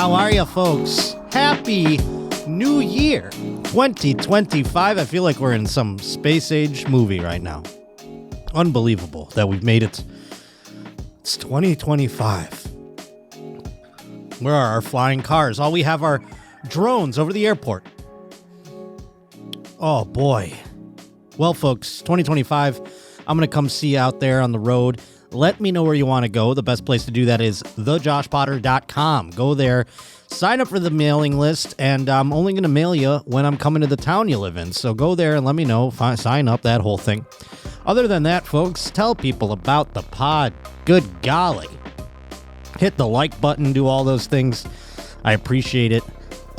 How are you, folks? Happy New Year 2025. I feel like we're in some space age movie right now. Unbelievable that we've made it. It's 2025. Where are our flying cars? All we have are drones over the airport. Oh, boy. Well, folks, 2025, I'm going to come see you out there on the road. Let me know where you want to go. The best place to do that is thejoshpotter.com. Go there, sign up for the mailing list, and I'm only going to mail you when I'm coming to the town you live in. So go there and let me know, sign up, that whole thing. Other than that, folks, tell people about the pod. Good golly. Hit the like button, do all those things. I appreciate it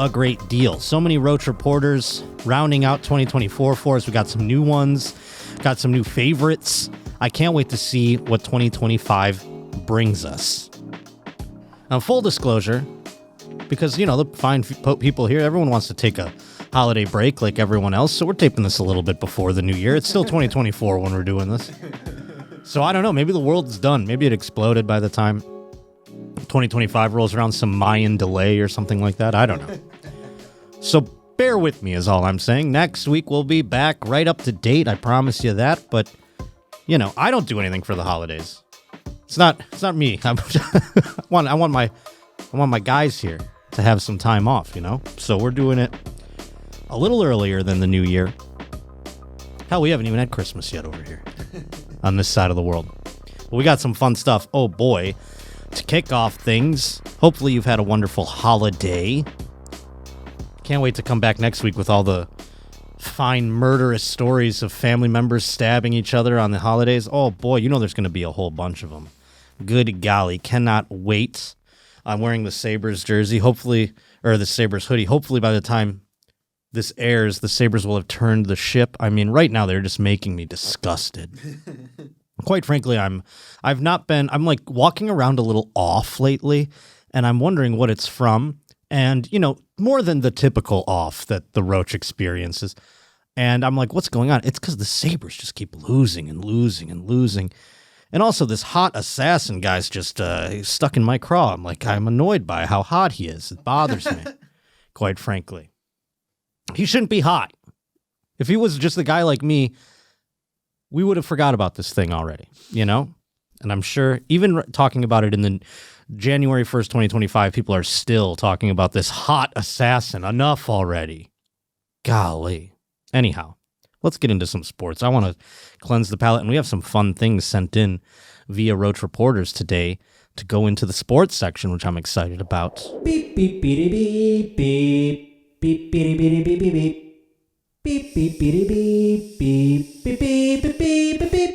a great deal. So many Roach Reporters rounding out 2024 for us. We got some new ones, got some new favorites. I can't wait to see what 2025 brings us. Now, full disclosure, because, you know, the fine people here, everyone wants to take a holiday break like everyone else, so we're taping this a little bit before the new year. It's still 2024 when we're doing this. So I don't know, maybe the world's done. Maybe it exploded by the time 2025 rolls around, some Mayan delay or something like that. I don't know. So bear with me is all I'm saying. Next week we'll be back right up to date. I promise you that. But, you know, I don't do anything for the holidays. It's not me. I want my guys here to have some time off, you know? So we're doing it a little earlier than the new year. Hell, we haven't even had Christmas yet over here on this side of the world. But we got some fun stuff. Oh boy. To kick off things, hopefully you've had a wonderful holiday. Can't wait to come back next week with all the fine murderous stories of family members stabbing each other on the holidays. Oh boy, you know there's going to be a whole bunch of them. Good golly, cannot wait. I'm wearing the Sabres jersey, hopefully, or the Sabres hoodie. Hopefully by the time this airs, the Sabres will have turned the ship. I mean, right now they're just making me disgusted. Quite frankly, I'm like walking around a little off lately, and I'm wondering what it's from. And, you know, more than the typical off that the Roach experiences. And I'm like, what's going on? It's because the Sabres just keep losing and losing and losing. And also this hot assassin guy's just stuck in my craw. I'm annoyed by how hot he is. It bothers me, quite frankly. He shouldn't be hot. If he was just a guy like me, we would have forgot about this thing already, you know? And I'm sure even talking about it in the January 1st, 2025, people are still talking about this hot assassin. Enough already. Golly. Anyhow, let's get into some sports. I want to cleanse the palate, and we have some fun things sent in via Roach Reporters today to go into the sports section, which I'm excited about. Beep, beep, beep, beep, beep, beep, beep, beep, beep, beep. Beep beep beep beep beep beep beep beep beep beep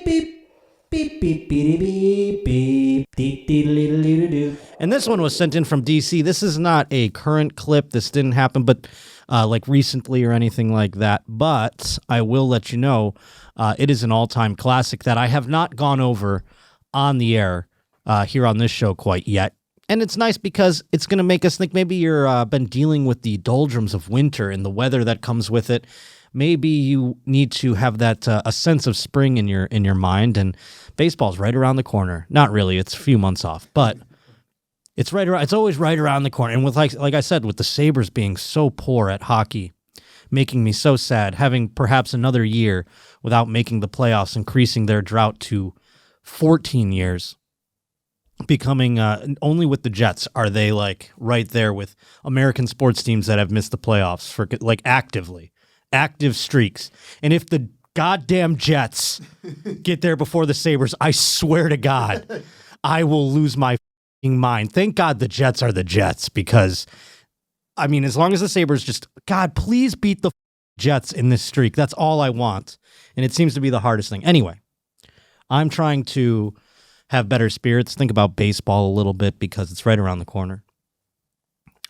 beep beep beep beep beep. And this one was sent in from DC. This is not a current clip. This didn't happen, but like recently or anything like that. But I will let you know, it is an all-time classic that I have not gone over on the air here on this show quite yet. And it's nice because it's going to make us think maybe you're been dealing with the doldrums of winter and the weather that comes with it. Maybe you need to have that a sense of spring in your mind, and baseball's right around the corner. Not really; it's a few months off, but it's right around. It's always right around the corner. And with like I said, with the Sabres being so poor at hockey, making me so sad, having perhaps another year without making the playoffs, increasing their drought to 14 years. Becoming only with the Jets are they like right there with American sports teams that have missed the playoffs for like active streaks. And if the goddamn Jets get there before the Sabres, I swear to God, I will lose my mind. Thank God the Jets are the Jets, because I mean, as long as the Sabres just, God, please beat the Jets in this streak. That's all I want. And it seems to be the hardest thing. Anyway, I'm trying to have better spirits, think about baseball a little bit because it's right around the corner.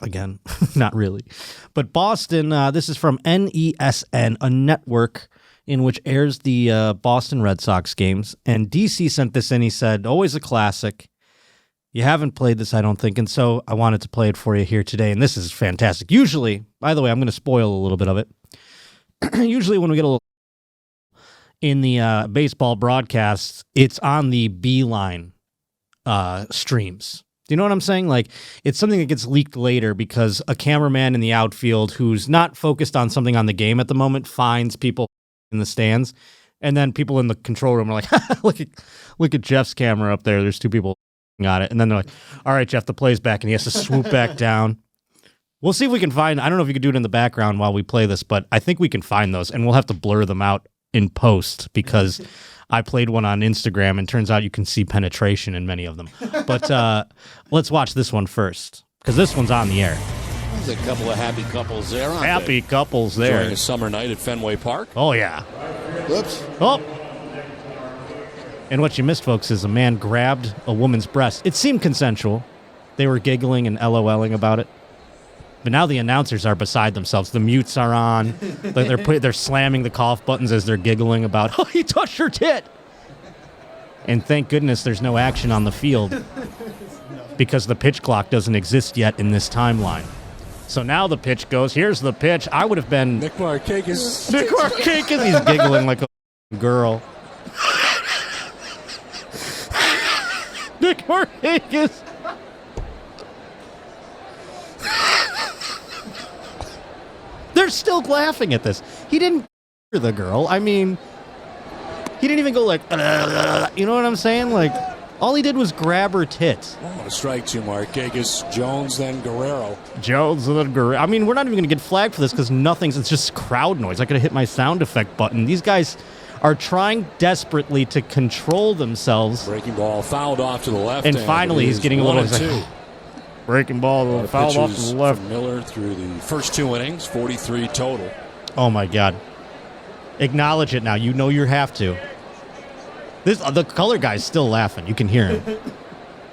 Again, not really. But Boston, this is from NESN, a network in which airs the Boston Red Sox games. And DC sent this in. He said, always a classic. You haven't played this, I don't think. And so I wanted to play it for you here today. And this is fantastic. Usually, by the way, I'm going to spoil a little bit of it. Usually when we get a little in the baseball broadcasts, it's on the Beeline streams. Do you know what I'm saying? Like, it's something that gets leaked later because a cameraman in the outfield who's not focused on something on the game at the moment finds people in the stands, and then people in the control room are like, look at Jeff's camera up there. There's two people on it. And then they're like, all right, Jeff, the play's back, and he has to swoop back down. We'll see if we can find, I don't know if you can do it in the background while we play this, but I think we can find those, and we'll have to blur them out in post because I played one on Instagram, and turns out you can see penetration in many of them. But let's watch this one first, because this one's on the air. There's a couple of happy couples there, aren't Happy they? couples there. Enjoying a summer night at Fenway Park. Oh, yeah. Whoops. Oh. And what you missed, folks, is a man grabbed a woman's breast. It seemed consensual. They were giggling and LOLing about it. But now the announcers are beside themselves. The mutes are on. They're slamming the cough buttons as they're giggling about, oh, he touched her tit. And thank goodness there's no action on the field because the pitch clock doesn't exist yet in this timeline. So now the pitch goes. Here's the pitch. I would have been... Nick Markakis. He's giggling like a girl. Nick Markakis. They're still laughing at this. He didn't the girl. I mean, he didn't even go like, you know what I'm saying? Like, all he did was grab her tits. Oh, a strike to Markakis. Jones, then Guerrero. I mean, we're not even going to get flagged for this because it's just crowd noise. I could have hit my sound effect button. These guys are trying desperately to control themselves. Breaking ball fouled off to the left. And finally, he's getting a little... breaking ball fouled off to the left. Miller through the first 2 innings, 43 total. Oh, my God. Acknowledge it now. You know you have to. The color guy's still laughing. You can hear him.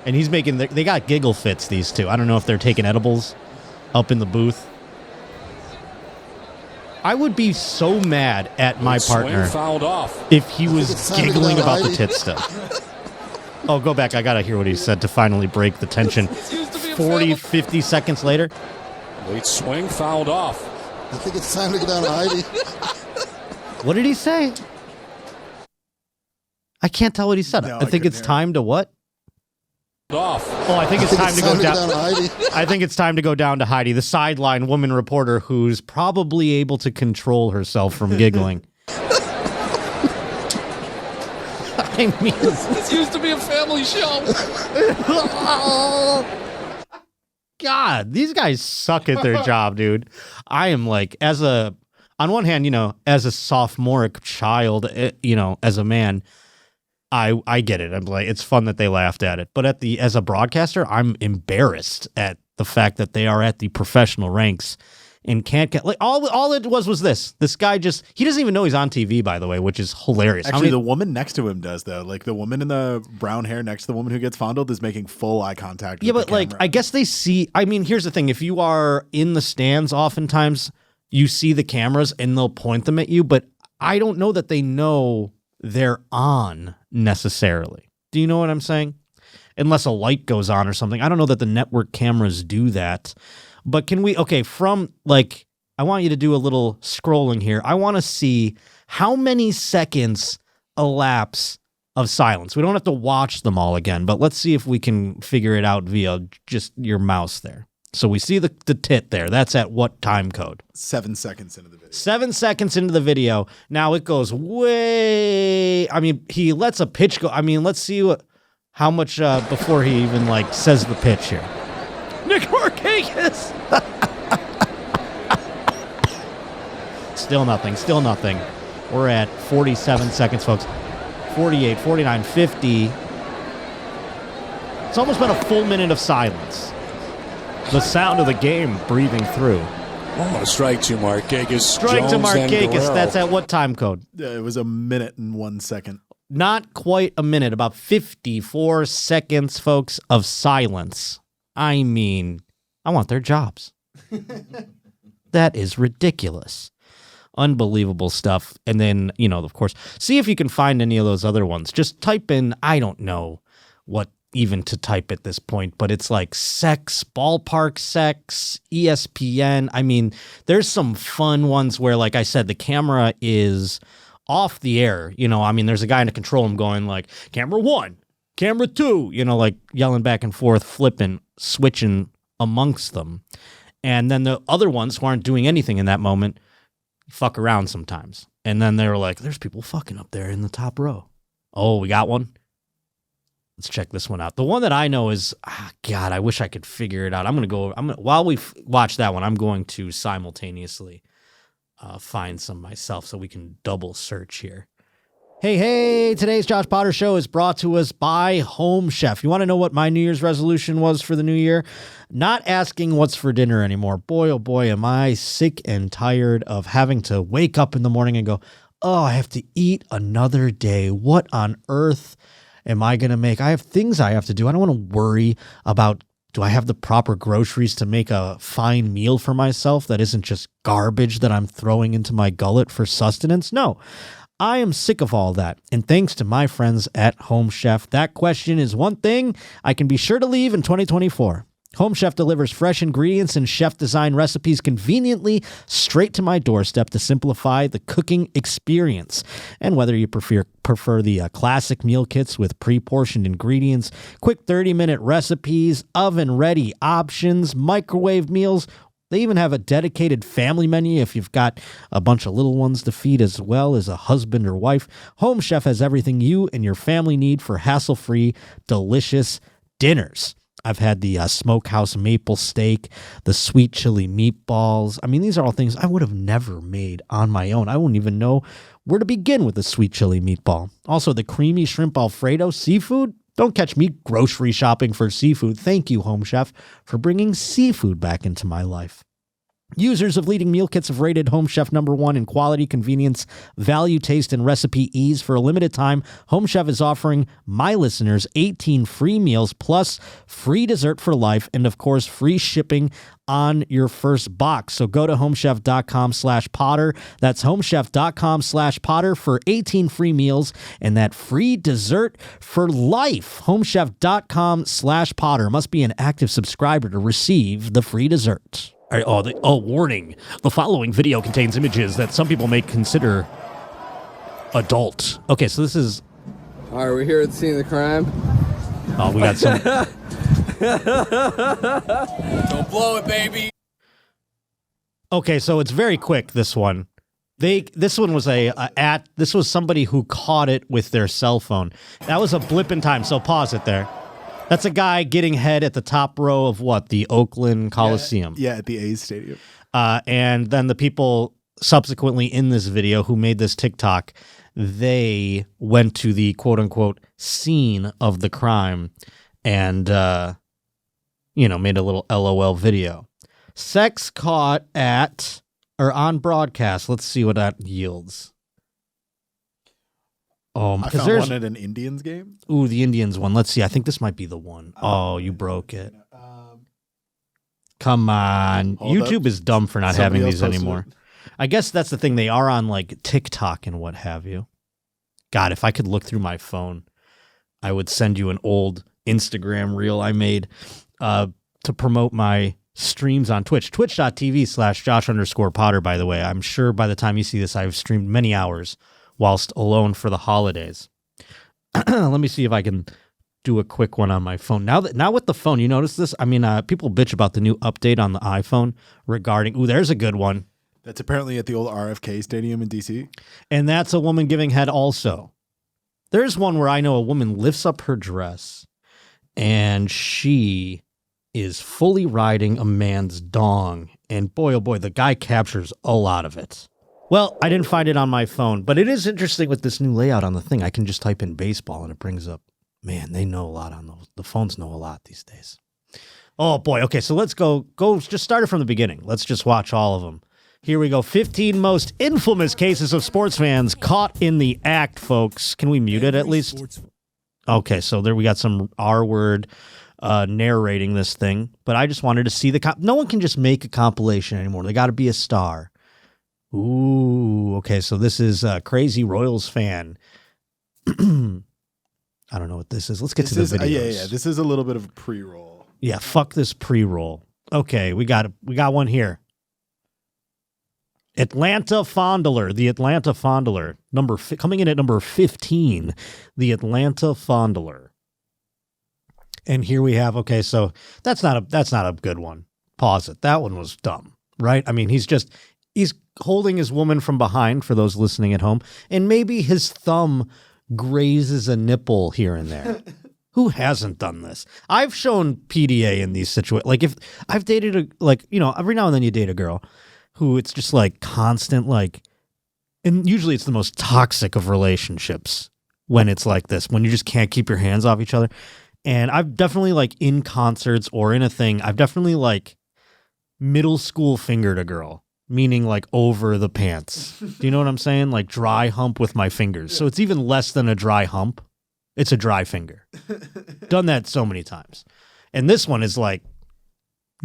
And he's making... They got giggle fits, these two. I don't know if they're taking edibles up in the booth. I would be so mad at my partner fouled off. if he was giggling about the tit stuff. Oh, go back. I got to hear what he said to finally break the tension. 40, 50 seconds later. Late swing, fouled off. I think it's time to go down to Heidi. What did he say? I can't tell what he said. No, I think it's time to what? Off. Oh, I think it's time to go down. To Heidi. I think it's time to go down to Heidi, the sideline woman reporter who's probably able to control herself from giggling. I mean, This used to be a family show. God, these guys suck at their job, dude. I am like, on one hand, as a sophomoric child, as a man, I get it. I'm like, it's fun that they laughed at it. But as a broadcaster, I'm embarrassed at the fact that they are at the professional ranks and can't get, like, all it was this. This guy he doesn't even know he's on TV, by the way, which is hilarious. Actually, the woman next to him does, though. Like, the woman in the brown hair next to the woman who gets fondled is making full eye contact with the camera. I guess they see, I mean, here's the thing. If you are in the stands, oftentimes you see the cameras and they'll point them at you, but I don't know that they know they're on necessarily. Do you know what I'm saying? Unless a light goes on or something. I don't know that the network cameras do that. But can we, I want you to do a little scrolling here. I want to see how many seconds elapse of silence. We don't have to watch them all again, but let's see if we can figure it out via just your mouse there. So we see the tit there. That's at what time code? 7 seconds into the video. 7 seconds into the video. Now it goes way... I mean, he lets a pitch go. I mean, let's see how much before he even, says the pitch here. Nick Markakis! Still nothing. We're at 47 seconds, folks. 48, 49, 50. It's almost been a full minute of silence. The sound of the game breathing through. Oh, a strike to Markakis. Strike to Markakis. That's at what time code? It was 1 minute and 1 second. Not quite a minute. About 54 seconds, folks, of silence. I mean, I want their jobs. That is ridiculous. Unbelievable stuff. And then, of course, see if you can find any of those other ones. Just type in, I don't know what even to type at this point, but it's like sex, ballpark sex, ESPN. I mean, there's some fun ones where, like I said, the camera is off the air. There's a guy in the control room going like, camera 1, camera 2, like yelling back and forth, flipping, switching amongst them. And then the other ones who aren't doing anything in that moment fuck around sometimes. And then they were like, there's people fucking up there in the top row. Oh, we got one? Let's check this one out. The one that I know is, God, I wish I could figure it out. While we watch that one, I'm going to simultaneously find some myself so we can double search here. Hey, today's Josh Potter Show is brought to us by Home Chef. You want to know what my New Year's resolution was for the new year? Not asking what's for dinner anymore. Boy, oh boy, am I sick and tired of having to wake up in the morning and go, oh, I have to eat another day. What on earth am I going to make? I have things I have to do. I don't want to worry about, do I have the proper groceries to make a fine meal for myself that isn't just garbage that I'm throwing into my gullet for sustenance? No. I am sick of all that, and thanks to my friends at Home Chef, that question is one thing I can be sure to leave in 2024. Home Chef delivers fresh ingredients and chef-designed recipes conveniently straight to my doorstep to simplify the cooking experience. And whether you prefer the classic meal kits with pre-portioned ingredients, quick 30-minute recipes, oven-ready options, microwave meals, they even have a dedicated family menu if you've got a bunch of little ones to feed as well as a husband or wife. Home Chef has everything you and your family need for hassle-free, delicious dinners. I've had the smokehouse maple steak, the sweet chili meatballs. I mean, these are all things I would have never made on my own. I wouldn't even know where to begin with a sweet chili meatball. Also, the creamy shrimp Alfredo seafood. Don't catch me grocery shopping for seafood. Thank you, Home Chef, for bringing seafood back into my life. Users of leading meal kits have rated Home Chef #1 in quality, convenience, value, taste, and recipe ease. For a limited time, Home Chef is offering my listeners 18 free meals plus free dessert for life and, of course, free shipping on your first box. So go to homechef.com/Potter. That's homechef.com/Potter for 18 free meals and that free dessert for life. Homechef.com/Potter. Must be an active subscriber to receive the free dessert. Warning. The following video contains images that some people may consider adult. Okay, so this is... All right, we're here at the scene of the crime. Oh, we got some... Don't blow it, baby. Okay, so it's very quick, this one. This one was this was somebody who caught it with their cell phone. That was a blip in time, so pause it there. That's a guy getting head at the top row of what? The Oakland Coliseum. Yeah, at the A's Stadium. And then the people subsequently in this video who made this TikTok, they went to the quote-unquote scene of the crime and, made a little LOL video. Sex caught on broadcast. Let's see what that yields. I found one at an Indians game. Ooh, the Indians one. Let's see. I think this might be the one. Oh, you broke it. Come on. YouTube is dumb for not having these anymore. I guess that's the thing. They are on like TikTok and what have you. God, if I could look through my phone, I would send you an old Instagram reel I made to promote my streams on Twitch. Twitch.tv/Josh_Potter, by the way. I'm sure by the time you see this, I've streamed many hours whilst alone for the holidays. Let me see if I can do a quick one on my phone. Now with the phone, you notice this? I mean, people bitch about the new update on the iPhone regarding, there's a good one. That's apparently at the old RFK Stadium in D.C. And that's a woman giving head also. There's one where I know a woman lifts up her dress and she is fully riding a man's dong. And boy, oh boy, the guy captures a lot of it. Well, I didn't find it on my phone, but it is interesting with this new layout on the thing. I can just type in baseball and it brings up, man, they know a lot on those. The phones know a lot these days. Oh boy. Okay. So let's go just start it from the beginning. Let's just watch all of them. Here we go. 15 most infamous cases of sports fans caught in the act, folks. Can we mute it at least? Okay. So there we got some R word narrating this thing, but I just wanted to see no one can just make a compilation anymore. They got to be a star. Ooh, okay, so this is a crazy Royals fan. I don't know what this is. Let's get to the videos. Yeah. This is a little bit of a pre-roll. Yeah, fuck this pre-roll. Okay, we got one here. Atlanta Fondler, the Atlanta Fondler, coming in at number 15, the Atlanta Fondler. And here we have, okay, so that's not a good one. Pause it. That one was dumb, right? I mean, he's holding his woman from behind for those listening at home, and maybe his thumb grazes a nipple here and there. Who hasn't done this? I've shown PDA in these situations. Like if I've dated every now and then you date a girl who it's just like constant, like, and usually it's the most toxic of relationships when it's like this, when you just can't keep your hands off each other. And I've definitely, like, in concerts or in a thing, I've definitely, like, middle school fingered a girl, meaning, like, over the pants. Do you know what I'm saying? Like, dry hump with my fingers. So it's even less than a dry hump. It's a dry finger. Done that so many times. And this one is, like,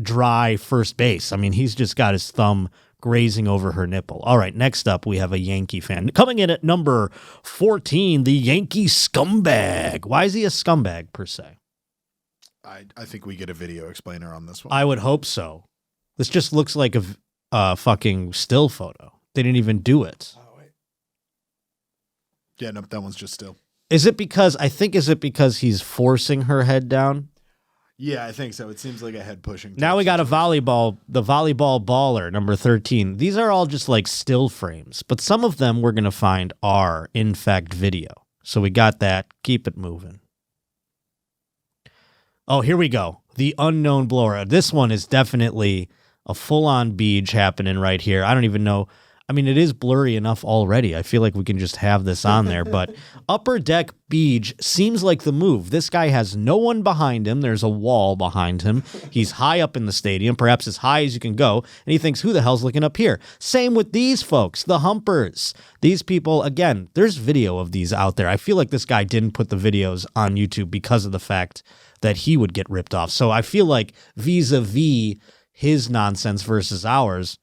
dry first base. I mean, he's just got his thumb grazing over her nipple. All right, next up, we have a Yankee fan. Coming in at number 14, the Yankee scumbag. Why is he a scumbag, per se? I think we get a video explainer on this one. I would hope so. This just looks like a fucking still photo. They didn't even do it. Oh, wait. Yeah, no, that one's just still. Is it because he's forcing her head down? Yeah, I think so. It seems like a head pushing. Now we got the volleyball baller, number 13. These are all just like still frames, but some of them we're going to find are, in fact, video. So we got that. Keep it moving. Oh, here we go. The unknown blower. This one is definitely a full-on beach happening right here. I don't even know. I mean, it is blurry enough already. I feel like we can just have this on there, but upper deck beach seems like the move. This guy has no one behind him. There's a wall behind him. He's high up in the stadium, perhaps as high as you can go, and he thinks, who the hell's looking up here? Same with these folks, the humpers. These people, again, there's video of these out there. I feel like this guy didn't put the videos on YouTube because of the fact that he would get ripped off. So I feel like vis-a-vis his nonsense versus ours,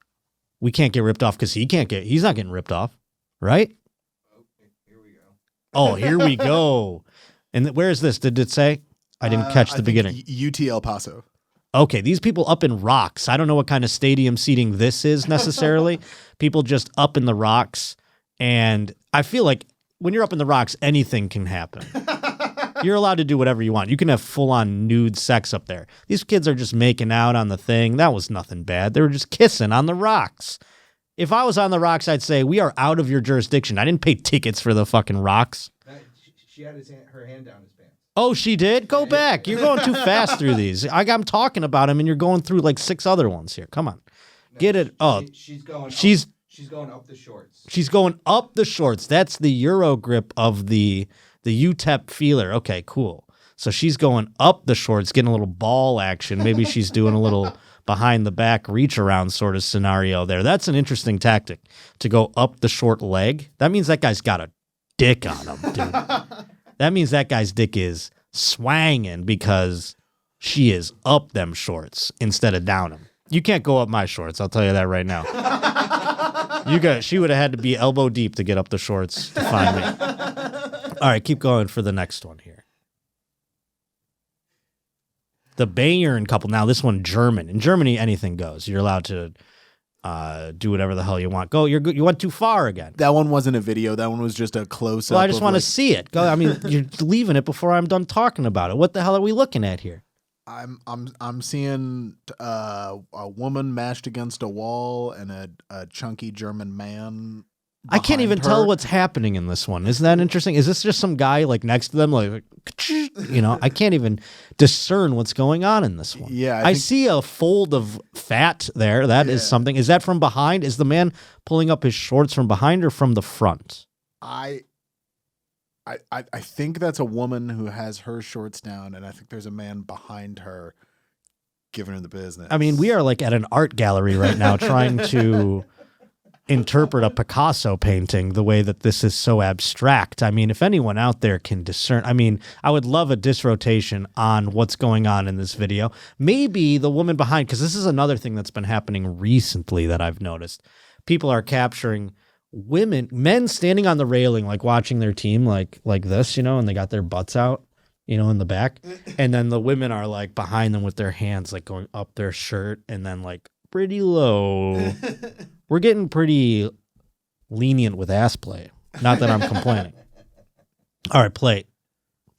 we can't get ripped off because he's not getting ripped off, right? Here we go. Oh, here we go. And where is this? Did it say? I didn't catch the beginning. UT El Paso. Okay, these people up in rocks. I don't know what kind of stadium seating this is necessarily. People just up in the rocks. And I feel like when you're up in the rocks, anything can happen. You're allowed to do whatever you want. You can have full-on nude sex up there. These kids are just making out on the thing. That was nothing bad. They were just kissing on the rocks. If I was on the rocks, I'd say, we are out of your jurisdiction. I didn't pay tickets for the fucking rocks. She had her hand down his pants. Oh, she did? Go back. You're going too fast through these. I'm talking about him, and you're going through like 6 other ones here. Come on. No, get it. Oh, she's going up the shorts. She's going up the shorts. That's the Euro grip of the UTEP feeler. Okay, cool. So she's going up the shorts, getting a little ball action. Maybe she's doing a little behind the back reach around sort of scenario there. That's an interesting tactic to go up the short leg. That means that guy's got a dick on him, dude. That means that guy's dick is swanging because she is up them shorts instead of down them. You can't go up my shorts. I'll tell you that right now. She would have had to be elbow deep to get up the shorts to find me. All right, keep going for the next one here. The Bayern couple. Now, this one, German. In Germany, anything goes. You're allowed to do whatever the hell you want. Go. You went too far again. That one wasn't a video. That one was just a close-up. Well, I just want to see it. Go. I mean, you're leaving it before I'm done talking about it. What the hell are we looking at here? I'm seeing a woman mashed against a wall and a chunky German man. I can't even tell what's happening in this one. Isn't that interesting? Is this just some guy like next to them, like, you know? I can't even discern what's going on in this one. Yeah, I see a fold of fat there. That is something. Is that from behind? Is the man pulling up his shorts from behind or from the front? I think that's a woman who has her shorts down, and I think there's a man behind her giving her the business. I mean, we are like at an art gallery right now trying to interpret a Picasso painting the way that this is so abstract. I mean, if anyone out there can discern, I mean, I would love a disrotation on what's going on in this video. Maybe the woman behind, because this is another thing that's been happening recently that I've noticed. People are capturing men standing on the railing, like watching their team like this, you know, and they got their butts out, you know, in the back. And then the women are like behind them with their hands like going up their shirt and then like pretty low. We're getting pretty lenient with ass play. Not that I'm complaining. All right, play.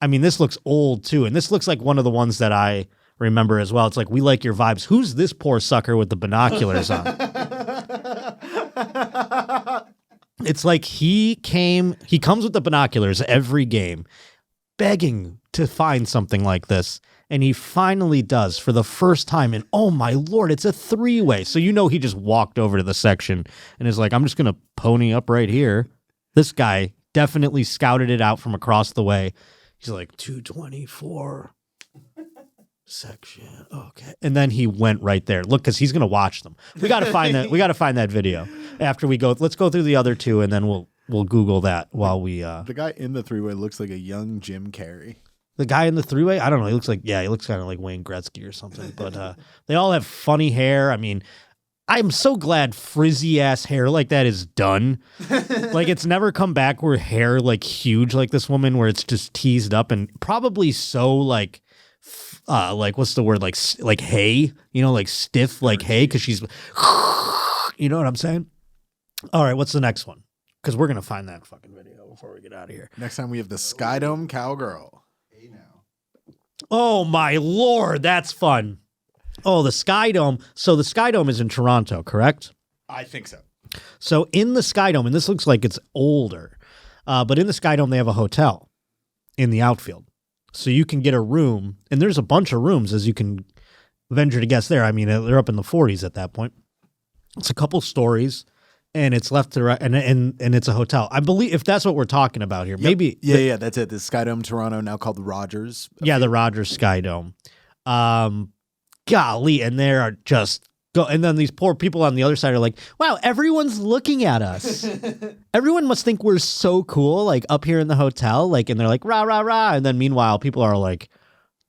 I mean, this looks old too, and this looks like one of the ones that I remember as well. It's like, we like your vibes. Who's this poor sucker with the binoculars on? It's like he comes with the binoculars every game, begging to find something like this. And he finally does for the first time. And oh my Lord, it's a 3-way. So you know he just walked over to the section and is like, I'm just going to pony up right here. This guy definitely scouted it out from across the way. He's like, 224 section. Okay. And then he went right there. Look, because he's going to watch them. We got to find that. We got to find that video after we go. Let's go through the other two and then we'll Google that while we. The guy in the 3-way looks like a young Jim Carrey. The guy in the 3-way, I don't know. He looks kind of like Wayne Gretzky or something. But they all have funny hair. I mean, I'm so glad frizzy ass hair like that is done. Like, it's never come back where hair like huge like this woman, where it's just teased up and probably so like what's the word, like hay, you know, like stiff like hay, because she's, you know what I'm saying? All right, what's the next one? Because we're gonna find that fucking video before we get out of here. Next time we have the Skydome Cowgirl. Hey now. Oh my Lord, that's fun. Oh, the Skydome. So the Skydome is in Toronto, correct? I think so. So in the Skydome, and this looks like it's older, but in the Skydome they have a hotel in the outfield. So you can get a room, and there's a bunch of rooms, as you can venture to guess there. I mean, they're up in the 40s at that point. It's a couple stories, and it's left to right, and it's a hotel. I believe, if that's what we're talking about here. Yep. Maybe. Yeah, that's it. The Skydome Toronto, now called the Rogers. Yeah, the Rogers Skydome. Golly, and they are just and then these poor people on the other side are like, wow, everyone's looking at us. Everyone must think we're so cool, like up here in the hotel, like, and they're like, rah, rah, rah. And then meanwhile, people are like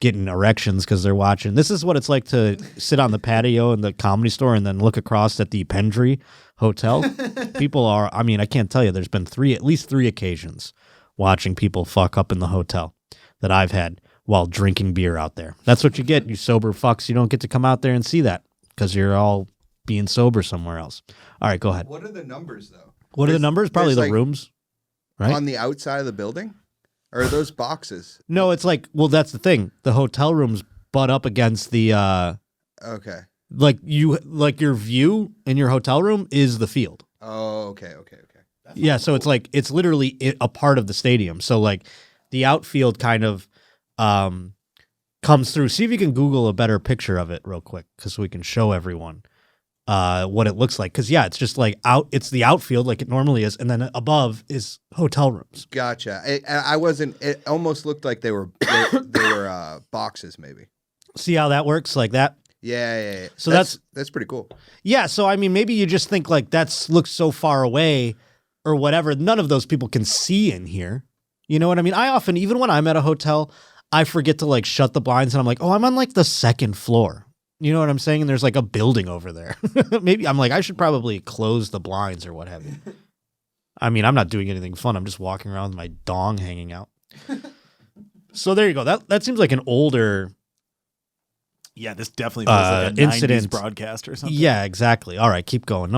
getting erections because they're watching. This is what it's like to sit on the patio in the Comedy Store and then look across at the Pendry Hotel. People are, I mean, I can't tell you, there's been at least three occasions watching people fuck up in the hotel that I've had while drinking beer out there. That's what you get, you sober fucks. You don't get to come out there and see that because you're all being sober somewhere else. All right, go ahead. What are the numbers, though? What are the numbers? Probably the like, rooms, right? On the outside of the building? Or are those boxes? No, it's like, well, that's the thing. The hotel rooms butt up against the, Okay. like your view in your hotel room is the field. Oh, okay. Yeah, so it's like, it's literally a part of the stadium. So like the outfield kind of comes through. See if you can Google a better picture of it real quick because we can show everyone what it looks like. Because, yeah, it's just like it's the outfield like it normally is. And then above is hotel rooms. Gotcha. It almost looked like they were boxes maybe. See how that works like that? Yeah. So that's pretty cool. Yeah, so I mean, maybe you just think like looks so far away or whatever. None of those people can see in here. You know what I mean? I often, even when I'm at a hotel, I forget to like shut the blinds and I'm like, oh, I'm on like the second floor. You know what I'm saying? And there's like a building over there. Maybe I'm like, I should probably close the blinds or what have you. I mean, I'm not doing anything fun. I'm just walking around with my dong hanging out. So there you go. That seems like an older... Yeah, this definitely feels like a incident 90s broadcast or something. Yeah, exactly. All right, keep going.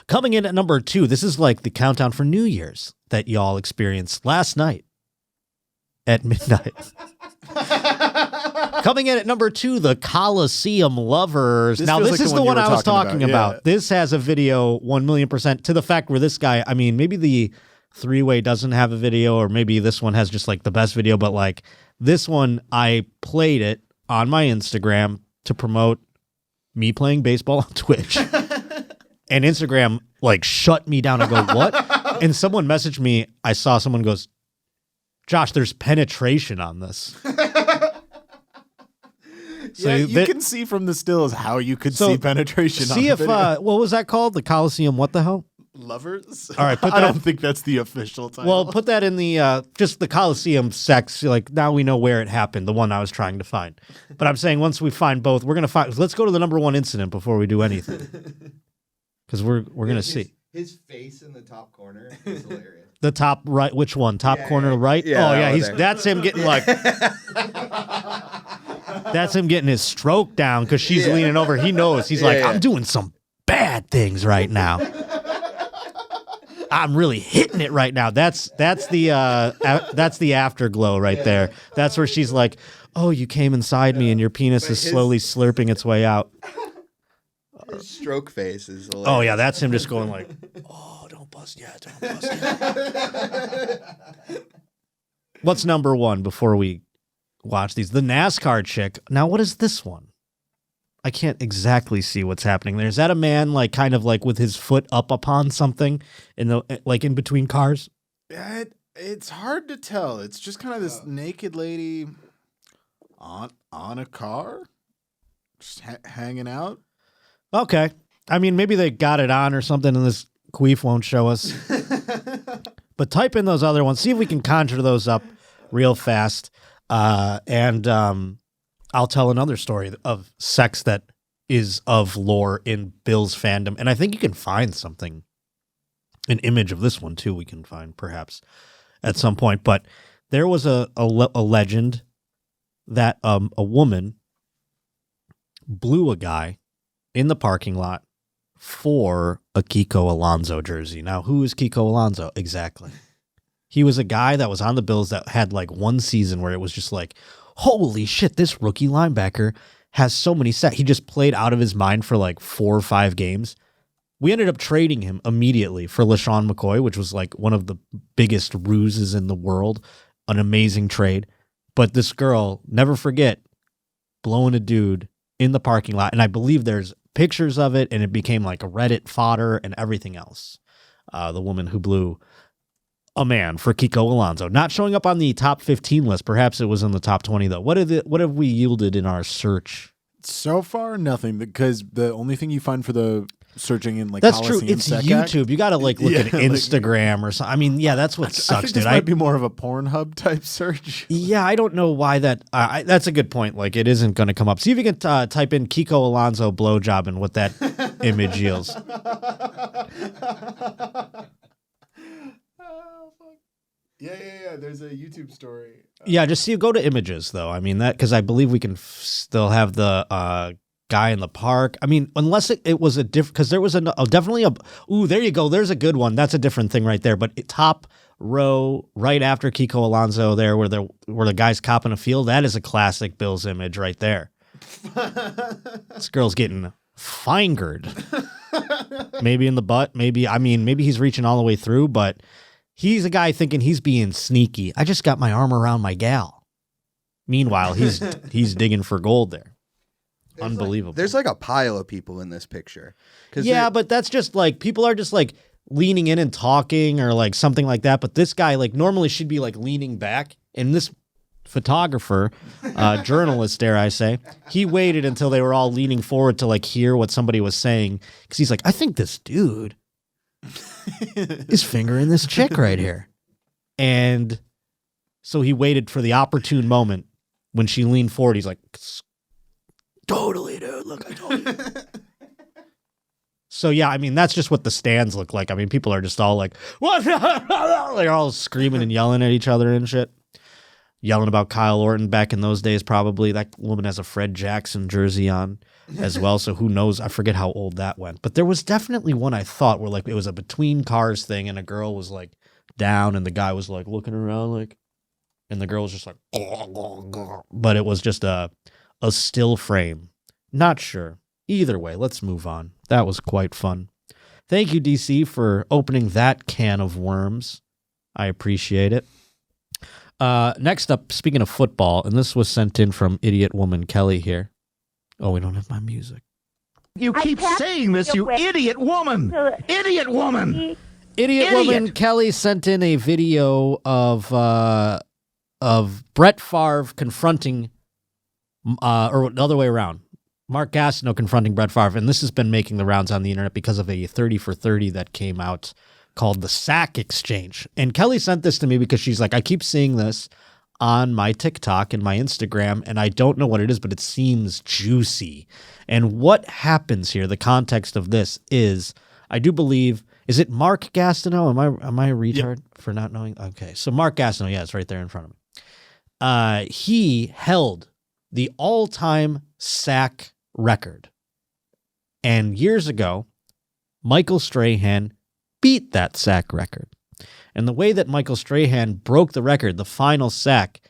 Coming in at number 2. This is like the countdown for New Year's that y'all experienced last night at midnight. Coming in at number 2, the Coliseum Lovers. Now, this is the one I was talking about. Yeah. This has a video 1,000,000% to the fact where this guy, I mean, maybe the 3-way doesn't have a video, or maybe this one has just like the best video, but like this one, I played it on my Instagram to promote me playing baseball on Twitch. And Instagram like shut me down. I go, what? And someone messaged me. I saw someone goes, Josh, there's penetration on this. So yeah, you can see from the stills how you could see penetration on the video. What was that called? The Coliseum what the hell? Lovers? All right, I don't think that's the official title. Well, put that in the just the Coliseum sex. Like now we know where it happened, the one I was trying to find. But I'm saying once we find both, we're gonna find. Let's go to the number 1 incident before we do anything, because we're gonna see his face in the top corner is hilarious. The top right, which one? Top corner right? Yeah, oh yeah, that's him getting like. That's him getting his stroke down because she's leaning over. He knows. He's like, I'm doing some bad things right now. I'm really hitting it right now. That's the afterglow right there. That's where she's like, oh, you came inside me and your penis is slowly slurping its way out. His stroke face is hilarious. Oh yeah, that's him just going like, oh, don't bust yet, don't bust yet. What's number one before we watch these? The NASCAR chick. Now, what is this one? I can't exactly see what's happening there. Is that a man like kind of like with his foot up upon something in the like in between cars? It's hard to tell. It's just kind of this naked lady on a car, just hanging out. Okay. I mean, maybe they got it on or something and this queef won't show us. But type in those other ones. See if we can conjure those up real fast. And I'll tell another story of sex that is of lore in Bill's fandom. And I think you can find something, an image of this one too, we can find perhaps at some point. But there was a legend that a woman blew a guy in the parking lot for a Kiko Alonso jersey. Now, who is Kiko Alonso? Exactly. He was a guy that was on the Bills that had like one season where it was just like, holy shit, this rookie linebacker has so many sacks. He just played out of his mind for like 4 or 5 games. We ended up trading him immediately for LaShawn McCoy, which was like one of the biggest ruses in the world. An amazing trade. But this girl, never forget, blowing a dude in the parking lot. And I believe there's pictures of it, and it became like a Reddit fodder and everything else. The woman who blew a man for Kiko Alonso, not showing up on the top 15 list. Perhaps it was in the top 20 though. What have we yielded in our search? So far, nothing, because the only thing you find for the searching in like that's Coliseum true. It's Sec YouTube. Act, You got to like look at like- Instagram or something. I mean, yeah, that's what I sucks, think dude. this might be more of a Pornhub type search. Yeah, I don't know why that. That's a good point. Like, it isn't going to come up. See if you can type in Kiko Alonso blowjob and what that image yields. Yeah. There's a YouTube story. Yeah, just go to images though. I mean that because I believe we can still have the guy in the park. I mean, unless it was a different, because there was definitely a. Ooh, there you go. There's a good one. That's a different thing right there. But top row right after Kiko Alonso there, where the guy's copping a field. That is a classic Bills image right there. This girl's getting fingered. Maybe in the butt. Maybe he's reaching all the way through, but. He's a guy thinking he's being sneaky. I just got my arm around my gal. Meanwhile, he's digging for gold there. Unbelievable. There's like a pile of people in this picture. Yeah, but that's just like people are just like leaning in and talking or like something like that. But this guy like normally should be like leaning back. And this photographer, journalist, dare I say, he waited until they were all leaning forward to like hear what somebody was saying. Because he's like, I think this dude is fingering this chick right here. And so he waited for the opportune moment when she leaned forward. He's like, totally, dude. Look, I told you. So, yeah, I mean, that's just what the stands look like. I mean, people are just all like, what? They're all screaming and yelling at each other and shit. Yelling about Kyle Orton back in those days, probably. That woman has a Fred Jackson jersey on as well, so who knows? I forget how old that went. But there was definitely one I thought where like it was a between cars thing, and a girl was like down, and the guy was like looking around, like, and the girl was just like, but it was just a still frame. Not sure. Either way, let's move on. That was quite fun. Thank you, DC, for opening that can of worms. I appreciate it. Next up, speaking of football, and this was sent in from Idiot Woman Kelly here. Oh, we don't have my music. You keep saying this, you idiot woman! Idiot woman! Idiot Woman Kelly sent in a video of Brett Favre confronting, or the other way around, Mark Gastineau confronting Brett Favre, and this has been making the rounds on the internet because of a 30 for 30 that came out called the Sack Exchange. And Kelly sent this to me because she's like, I keep seeing this on my TikTok and my Instagram, and I don't know what it is, but it seems juicy. And what happens here, the context of this is, I do believe, is it Mark Gastineau? Am I a retard for not knowing? Okay, so Mark Gastineau, yeah, it's right there in front of me. He held the all-time sack record. And years ago, Michael Strahan beat that sack record. And the way that Michael Strahan broke the record, the final sack,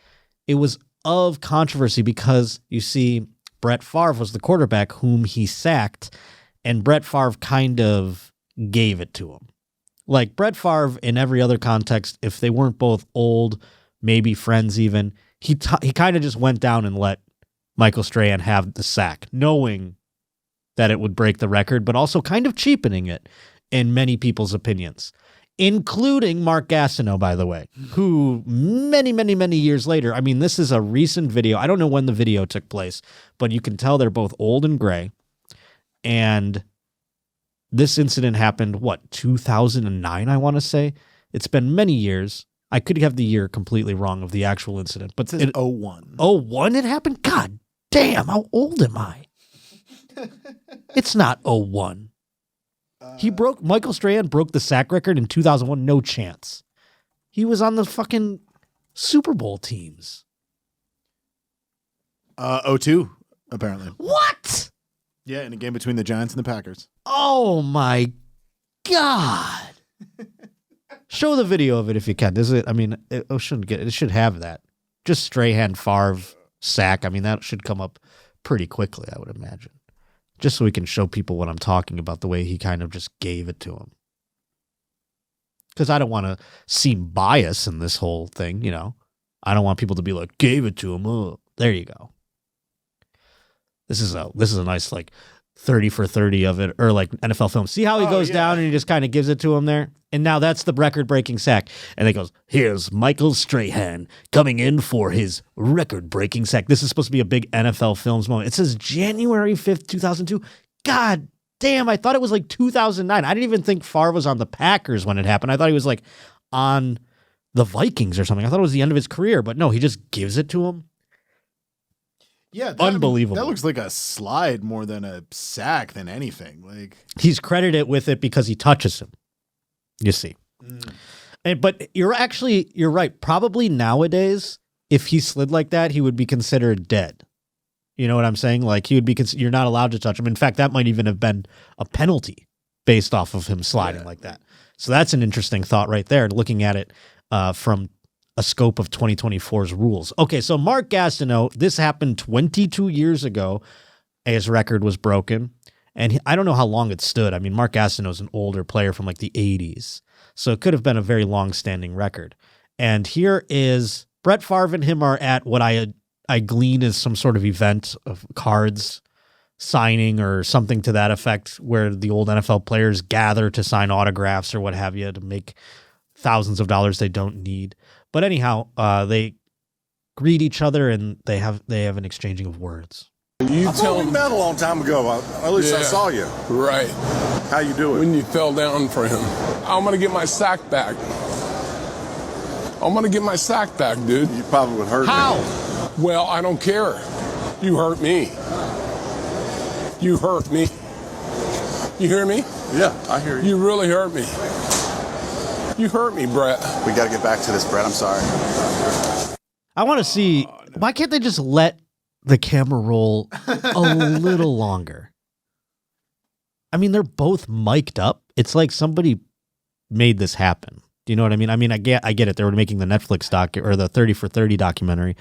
it was of controversy because, you see, Brett Favre was the quarterback whom he sacked, and Brett Favre kind of gave it to him. Like Brett Favre, in every other context, if they weren't both old, maybe friends even, he kind of just went down and let Michael Strahan have the sack, knowing that it would break the record, but also kind of cheapening it in many people's opinions, including Mark Gastineau, by the way, who many, many, many years later, I mean, this is a recent video. I don't know when the video took place, but you can tell they're both old and gray. And this incident happened, 2009, I want to say? It's been many years. I could have the year completely wrong of the actual incident, but It says 01. 01 it happened? God damn, how old am I? It's not 01. Michael Strahan broke the sack record in 2001. No chance. He was on the fucking Super Bowl teams. 02, apparently. What? Yeah, in a game between the Giants and the Packers. Oh my God. Show the video of it if you can. It should have that. Just Strahan Favre sack. I mean, that should come up pretty quickly, I would imagine. Just so we can show people what I'm talking about, the way he kind of just gave it to him. Because I don't want to seem biased in this whole thing, you know. I don't want people to be like, gave it to him. Oh, there you go. This is a nice, like, 30 for 30 of it, or like NFL film. See how he goes down and he just kind of gives it to him there? And now that's the record-breaking sack. And he goes, here's Michael Strahan coming in for his record-breaking sack. This is supposed to be a big NFL Films moment. It says January 5th, 2002. God damn, I thought it was like 2009. I didn't even think Favre was on the Packers when it happened. I thought he was like on the Vikings or something. I thought it was the end of his career, but no, he just gives it to him. Yeah, unbelievable. That looks like a slide more than a sack than anything. Like, he's credited with it because he touches him. You see. But you're right. Probably nowadays, if he slid like that, he would be considered dead. You know what I'm saying? Like, he would be you're not allowed to touch him. In fact, that might even have been a penalty based off of him sliding like that. So that's an interesting thought right there, looking at it from a scope of 2024's rules. Okay, so Mark Gastineau, this happened 22 years ago. His record was broken. And I don't know how long it stood. I mean, Mark Gastineau is an older player from like the 80s. So it could have been a very long-standing record. And here is Brett Favre and him are at what I glean is some sort of event of cards signing or something to that effect, where the old NFL players gather to sign autographs or what have you to make thousands of dollars they don't need. But anyhow, they greet each other and they have an exchanging of words. You tell me met a long time ago. At least I saw you. Right. How you doing? When you fell down for him. I'm going to get my sack back. I'm going to get my sack back, dude. You probably would hurt me. How? Well, I don't care. You hurt me. You hurt me. You hear me? Yeah, I hear you. You really hurt me. You hurt me, Brett. We got to get back to this, Brett. I'm sorry. I want to see, why can't they just let the camera roll a little longer? I mean, they're both mic'd up. It's like somebody made this happen. Do you know what I mean? I mean, I get it. They were making the Netflix or the 30 for 30 documentary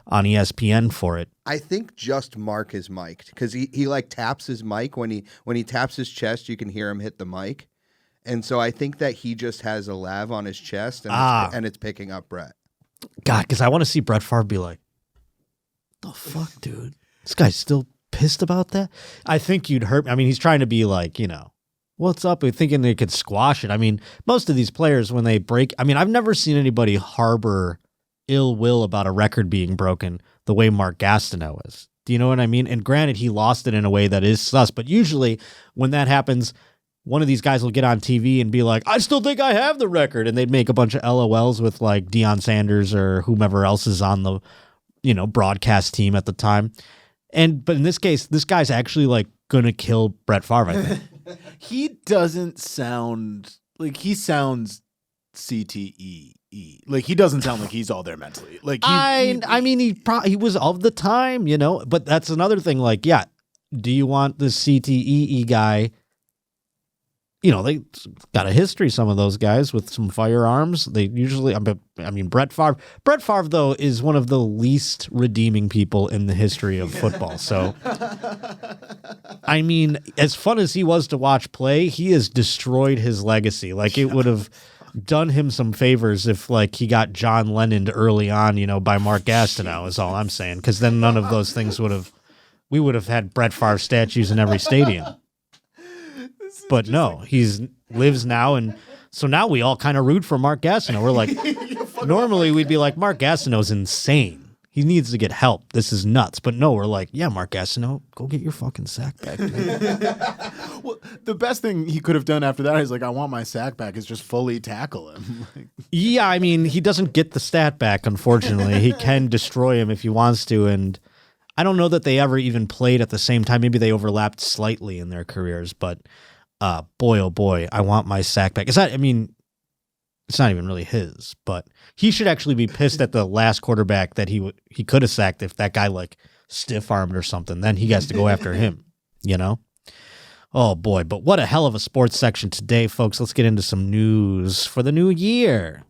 on ESPN for it. I think just Mark is mic'd because he like taps his mic when he taps his chest. You can hear him hit the mic, and so I think that he just has a lav on his chest and it's picking up Brett. God, because I want to see Brett Favre be like, "The fuck, dude, this guy's still pissed about that." I think you'd hurt. I mean, he's trying to be like, you know, what's up? We're thinking they could squash it. I mean, most of these players when they break, I mean, I've never seen anybody harbor ill will about a record being broken the way Mark Gastineau is. Do you know what I mean? And granted, he lost it in a way that is sus, but usually when that happens, one of these guys will get on TV and be like, I still think I have the record. And they'd make a bunch of LOLs with like Deion Sanders or whomever else is on the, you know, broadcast team at the time. But in this case, this guy's actually like going to kill Brett Favre, I think. He doesn't sound like he sounds CTE. Like he doesn't sound like he's all there mentally. Like I mean, he was of the time, you know. But that's another thing. Like, yeah, do you want the CTE guy they got a history, some of those guys, with some firearms. They usually, I mean, Brett Favre. Brett Favre, though, is one of the least redeeming people in the history of football. So, I mean, as fun as he was to watch play, he has destroyed his legacy. Like, it would have done him some favors if, like, he got John Lennon early on, by Mark Gastineau, is all I'm saying. Because then none of those things we would have had Brett Favre statues in every stadium. But no, lives now, and so now we all kind of root for Mark Gastineau. We're like, normally we'd be like, Mark Gastineau's insane. He needs to get help. This is nuts. But no, we're like, yeah, Mark Gastineau, go get your fucking sack back. Well, the best thing he could have done after that is like, I want my sack back, is just fully tackle him. Yeah, I mean, he doesn't get the stat back, unfortunately. He can destroy him if he wants to, and I don't know that they ever even played at the same time. Maybe they overlapped slightly in their careers, but boy, oh boy, I want my sack back. It's not even really his, but he should actually be pissed at the last quarterback that he could have sacked if that guy like stiff-armed or something. Then he has to go after him, Oh boy, but what a hell of a sports section today, folks. Let's get into some news for the new year.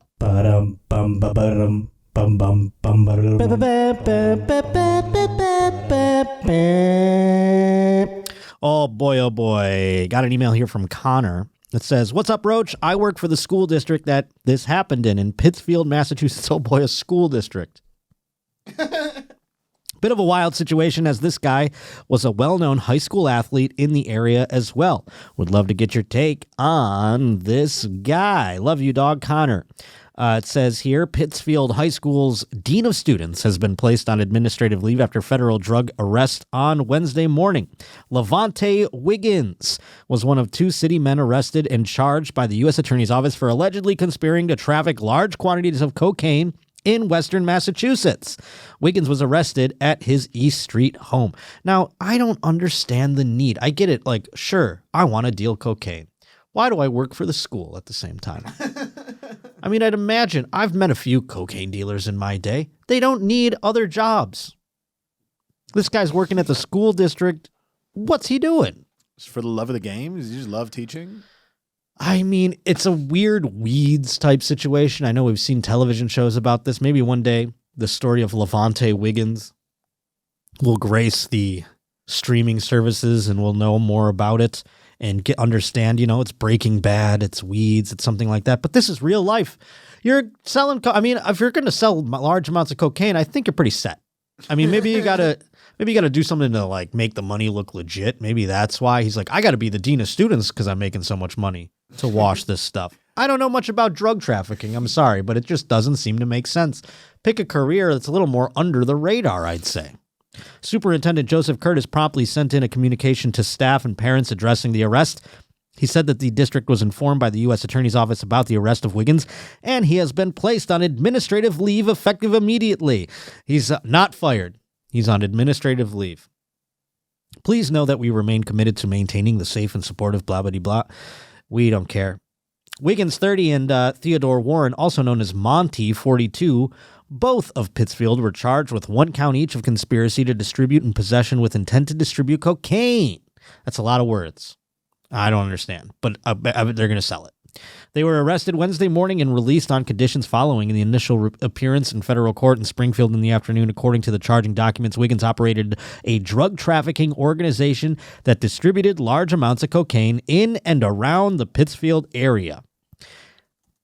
Oh boy. Got an email here from Connor that says, "What's up, Roach? I work for the school district that this happened in Pittsfield, Massachusetts." Oh boy, a school district. Bit of a wild situation, as this guy was a well-known high school athlete in the area as well. Would love to get your take on this guy. Love you, dog, Connor. It says here, Pittsfield High School's Dean of Students has been placed on administrative leave after federal drug arrest on Wednesday morning. Levante Wiggins was one of two city men arrested and charged by the U.S. Attorney's Office for allegedly conspiring to traffic large quantities of cocaine in western Massachusetts. Wiggins was arrested at his East Street home. Now, I don't understand the need. I get it. Like, sure, I want to deal cocaine. Why do I work for the school at the same time? I mean, I'd imagine I've met a few cocaine dealers in my day. They don't need other jobs. This guy's working at the school district. What's he doing? Just for the love of the game? Does he just love teaching? I mean, it's a weird Weeds type situation. I know we've seen television shows about this. Maybe one day the story of Levante Wiggins will grace the streaming services and we'll know more about it and understand, it's Breaking Bad, it's Weeds, it's something like that. But this is real life. You're selling, if you're going to sell large amounts of cocaine, I think you're pretty set. I mean, maybe you got to do something to like make the money look legit. Maybe that's why he's like, I got to be the dean of students because I'm making so much money to wash this stuff. I don't know much about drug trafficking. I'm sorry, but it just doesn't seem to make sense. Pick a career that's a little more under the radar, I'd say. Superintendent Joseph Curtis promptly sent in a communication to staff and parents addressing the arrest. He said that the district was informed by the U.S. Attorney's Office about the arrest of Wiggins, and he has been placed on administrative leave effective immediately. He's not fired. He's on administrative leave. Please know that we remain committed to maintaining the safe and supportive blah, blah, blah. We don't care. Wiggins, 30, and Theodore Warren, also known as Monty, 42, both of Pittsfield were charged with 1 count each of conspiracy to distribute and possession with intent to distribute cocaine. That's a lot of words. I don't understand, but they're going to sell it. They were arrested Wednesday morning and released on conditions following the initial appearance in federal court in Springfield in the afternoon. According to the charging documents, Wiggins operated a drug trafficking organization that distributed large amounts of cocaine in and around the Pittsfield area.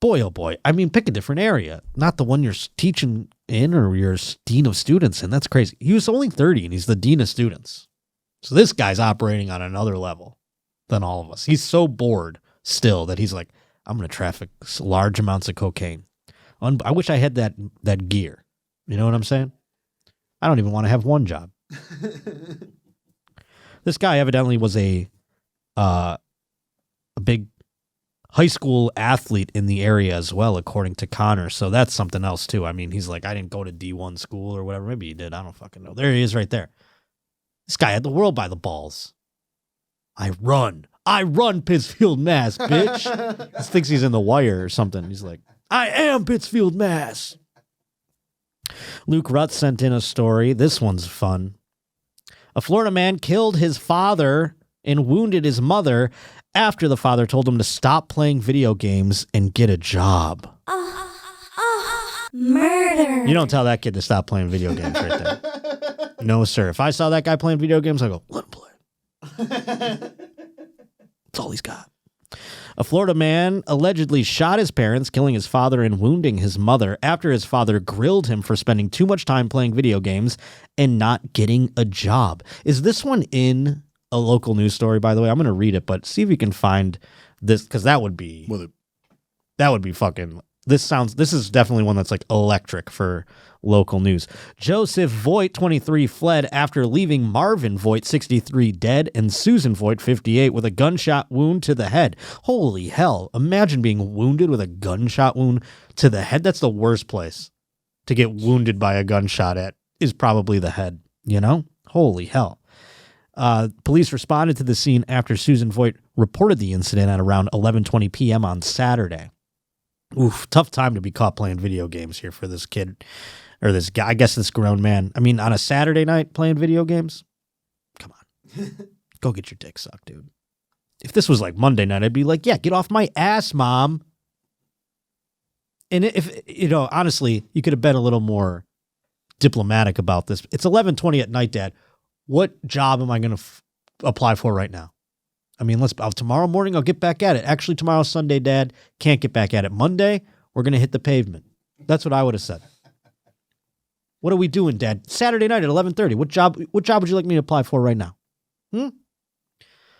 Boy, oh boy. I mean, pick a different area. Not the one you're teaching in or you're dean of students in. That's crazy. He was only 30 and he's the dean of students. So this guy's operating on another level than all of us. He's so bored still that he's like, I'm going to traffic large amounts of cocaine. I wish I had that gear. You know what I'm saying? I don't even want to have one job. This guy evidently was a big high school athlete in the area as well, according to Connor. So that's something else too. I mean, he's like, I didn't go to D1 school or whatever. Maybe he did. I don't fucking know. There he is right there. This guy had the world by the balls. I run Pittsfield, Mass, bitch. He thinks he's in The Wire or something. He's like, I am Pittsfield, Mass. Luke Rutt sent in a story. This one's fun. A Florida man killed his father and wounded his mother after the father told him to stop playing video games and get a job. Murder. You don't tell that kid to stop playing video games right there. No, sir. If I saw that guy playing video games, I go, let him play. That's all he's got. A Florida man allegedly shot his parents, killing his father and wounding his mother after his father grilled him for spending too much time playing video games and not getting a job. Is this one in a local news story, by the way? I'm going to read it, but see if you can find this, because that would be fucking... This is definitely one that's like electric for local news. Joseph Voigt, 23, fled after leaving Marvin Voigt, 63, dead, and Susan Voigt, 58, with a gunshot wound to the head. Holy hell. Imagine being wounded with a gunshot wound to the head. That's the worst place to get wounded by a gunshot at, is probably the head, you know? Holy hell. Police responded to the scene after Susan Voigt reported the incident at around 11:20 p.m. on Saturday. Oof, tough time to be caught playing video games here for this kid, or this guy, I guess this grown man. I mean, on a Saturday night playing video games? Come on. Go get your dick sucked, dude. If this was like Monday night, I'd be like, yeah, get off my ass, Mom. And if, honestly, you could have been a little more diplomatic about this. It's 11:20 at night, Dad. What job am I going to apply for right now? I mean, tomorrow morning, I'll get back at it. Actually, tomorrow's Sunday, Dad. Can't get back at it. Monday, we're going to hit the pavement. That's what I would have said. What are we doing, Dad? Saturday night at 11:30. What job would you like me to apply for right now?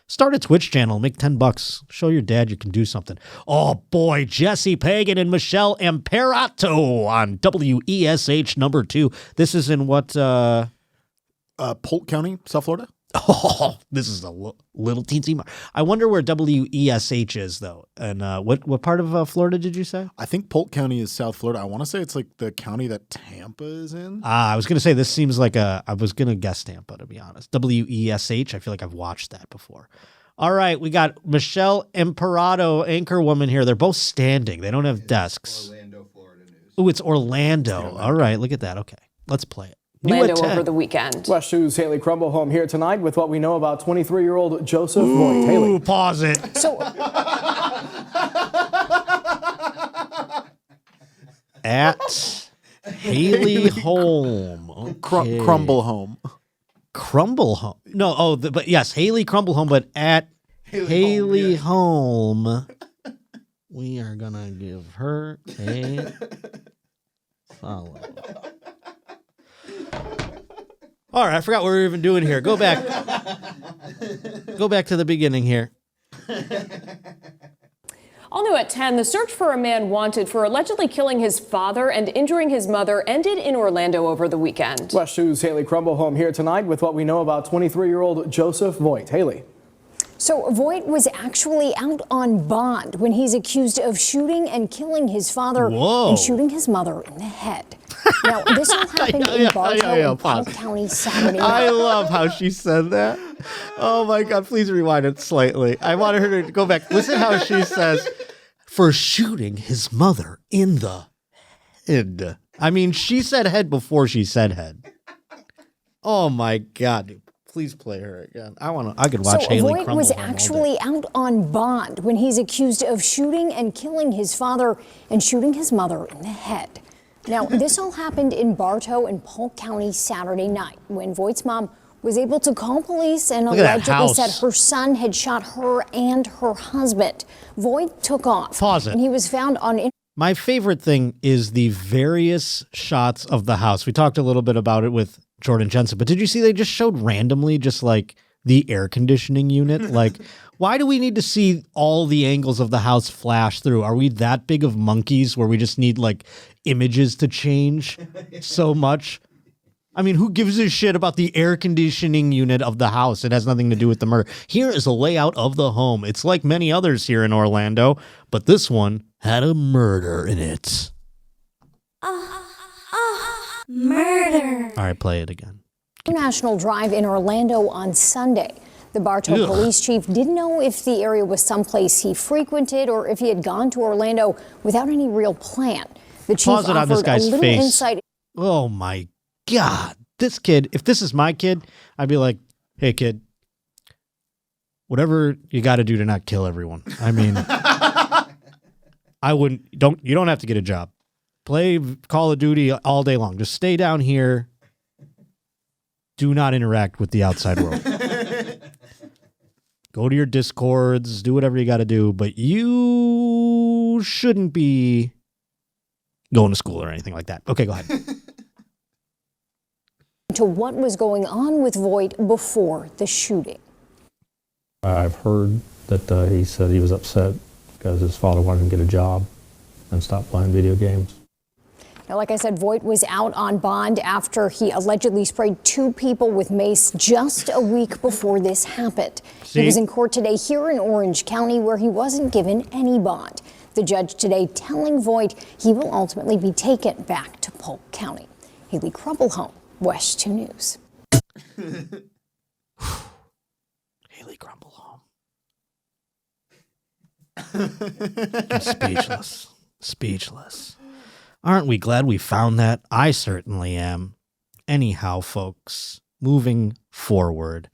Start a Twitch channel. Make $10. Show your dad you can do something. Oh, boy. Jesse Pagan and Michelle Imperato on WESH number 2. This is in what? Polk County, South Florida. Oh, this is a little teensy. I wonder where WESH is, though. And what part of Florida did you say? I think Polk County is South Florida. I want to say it's like the county that Tampa is in. I was going to say this seems like I was going to guess Tampa, to be honest. WESH. I feel like I've watched that before. All right, we got Michelle Imperato, anchor woman here. They're both standing. They don't have desks. Orlando, Florida news. Oh, it's Orlando. All right, look at that. Okay, let's play it. Orlando over the weekend. West 2's Haley Crumblehome here tonight with what we know about 23-year-old Joseph Voigt. Haley. Pause it. So at Haley Home. Okay. Crumble Home. Crumble Home. No, but yes, Haley Crumble Home, but at Haley Home. We are going to give her a follow. All right, I forgot what we were even doing here. Go back. Go back to the beginning here. all new at 10, the search for a man wanted for allegedly killing his father and injuring his mother ended in Orlando over the weekend. West 2's Haley Crumblehome here tonight with what we know about 23-year-old Joseph Voigt. Haley. So Voigt was actually out on bond when he's accused of shooting and killing his father and shooting his mother in the head. Now, this all happened in Bartow, Polk County, Saturday night. I love how she said that. Oh, my God. Please rewind it slightly. I wanted her to go back. Listen how she says, for shooting his mother in the head. I mean, she said head before she said head. Oh, my God, dude. Please play her again. I could watch Haley Crumble. Voigt was actually out on bond when he's accused of shooting and killing his father and shooting his mother in the head. Now, this all happened in Bartow and Polk County Saturday night when Voigt's mom was able to call police and allegedly said her son had shot her and her husband. Voigt took off. Pause it. And he was found on... My favorite thing is the various shots of the house. We talked a little bit about it with Jordan Jensen, but did you see they just showed randomly just like the air conditioning unit? Like, why do we need to see all the angles of the house flash through? Are we that big of monkeys where we just need like images to change so much? I mean, who gives a shit about the air conditioning unit of the house? It has nothing to do with the murder. Here is a layout of the home. It's like many others here in Orlando, but this one had a murder in it. Murder. All right, play it again. National Drive in Orlando on Sunday. The Bartow police chief didn't know if the area was someplace he frequented or if he had gone to Orlando without any real plan. The chief Pause it on this guy's a little face. insight. Oh my God. This kid, if this is my kid, I'd be like, hey kid, whatever you got to do to not kill everyone. I mean, you don't have to get a job. Play Call of Duty all day long. Just stay down here. Do not interact with the outside world. Go to your Discords, do whatever you got to do, but you shouldn't be going to school or anything like that. Okay, go ahead. To what was going on with Voight before the shooting. I've heard that he said he was upset because his father wanted him to get a job and stop playing video games. Now, like I said, Voight was out on bond after he allegedly sprayed 2 people with mace just a week before this happened. He was in court today here in Orange County where he wasn't given any bond. The judge today telling Voight he will ultimately be taken back to Polk County. Haley Crumpelhome, West 2 News. Haley Crumpelhome. I'm speechless. Speechless. Aren't we glad we found that? I certainly am. Anyhow, folks, moving forward.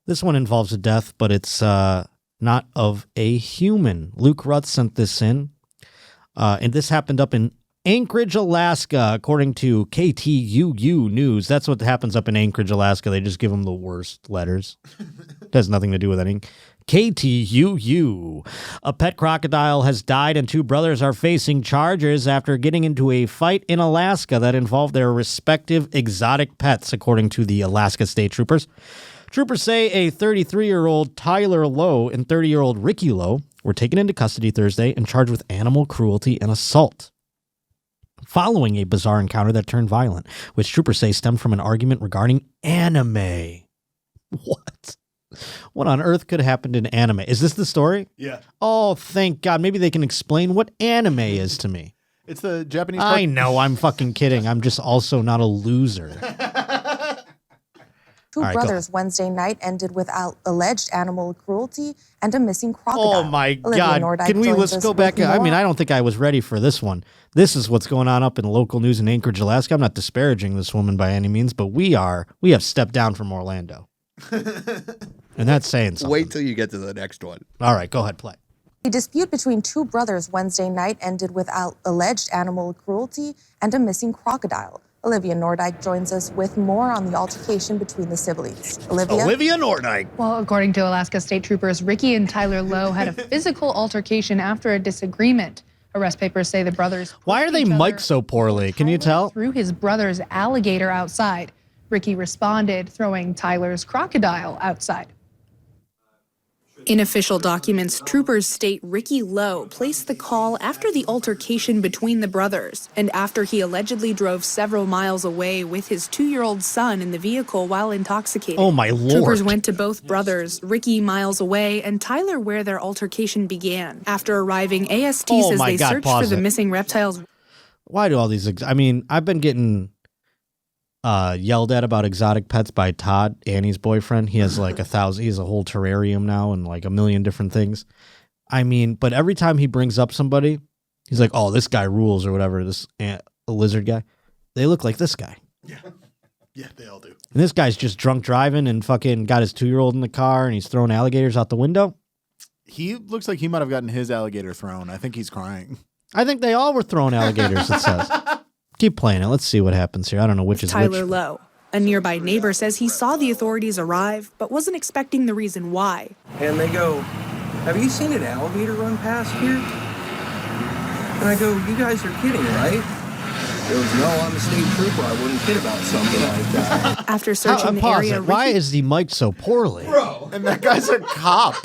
This one involves a death, but it's not of a human. Luke Ruth sent this in, and this happened up in Anchorage, Alaska, according to KTUU News. That's what happens up in Anchorage, Alaska. They just give them the worst letters. It has nothing to do with anything. KTUU. A pet crocodile has died and 2 brothers are facing charges after getting into a fight in Alaska that involved their respective exotic pets, according to the Alaska State Troopers. Troopers say a 33-year-old Tyler Lowe and 30-year-old Ricky Lowe were taken into custody Thursday and charged with animal cruelty and assault, following a bizarre encounter that turned violent, which troopers say stemmed from an argument regarding anime. What? What on earth could have happened in anime? Is this the story? Yeah. Oh, thank God. Maybe they can explain what anime is to me. It's the Japanese. I know. I'm fucking kidding. I'm just also not a loser. Two brothers Wednesday night ended with alleged animal cruelty and a missing crocodile. Oh, my God. Let's go back? I mean, I don't think I was ready for this one. This is what's going on up in local news in Anchorage, Alaska. I'm not disparaging this woman by any means, but we have stepped down from Orlando. And that's saying something. Wait till you get to the next one. All right, go ahead, play. A dispute between 2 brothers Wednesday night ended with alleged animal cruelty and a missing crocodile. Olivia Nordyke joins us with more on the altercation between the siblings. Olivia Nordyke. Well, according to Alaska State Troopers, Ricky and Tyler Lowe had a physical altercation after a disagreement. Arrest papers say the brothers... Why are they mic'd so poorly? Can you tell? ...threw his brother's alligator outside. Ricky responded, throwing Tyler's crocodile outside. In official documents, troopers state Ricky Lowe placed the call after the altercation between the brothers and after he allegedly drove several miles away with his 2-year-old son in the vehicle while intoxicated. Oh, my Lord. Troopers went to both brothers, Ricky miles away and Tyler where their altercation began. After arriving, AST says they searched for the missing reptiles. Why do all these... I mean, I've been getting... yelled at about exotic pets by Todd, Annie's boyfriend. He has like 1,000, he has a whole terrarium now and like 1 million different things. I mean, but every time he brings up somebody, he's like, oh, this guy rules or whatever, this lizard guy. They look like this guy. Yeah. Yeah, they all do. And this guy's just drunk driving and fucking got his 2-year-old in the car and he's throwing alligators out the window. He looks like he might have gotten his alligator thrown. I think he's crying. I think they all were throwing alligators, it says. Keep playing it. Let's see what happens here. I don't know which is Tyler which. Lowe. A nearby neighbor says he saw the authorities arrive, but wasn't expecting the reason why. And they go, have you seen an alligator run past here? And I go, you guys are kidding, right? There was no, I'm a state trooper. I wouldn't kid about something like that. After searching the area, why is he mic'd so poorly? Bro, and that guy's a cop.